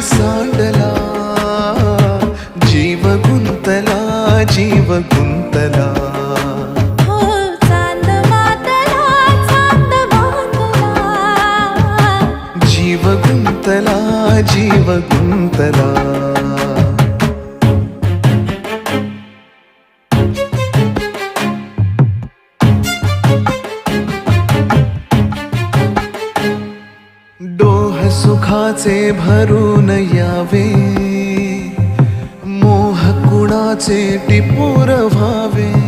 सांडला, जीव गुंतला, जीव गुंतला. हो चांद मातला, चांद मातला. जीव गुंतला, जीव गुंतला. डोह सुखाचे भरून यावे, मोह कुणाचे टिपूर व्हावे.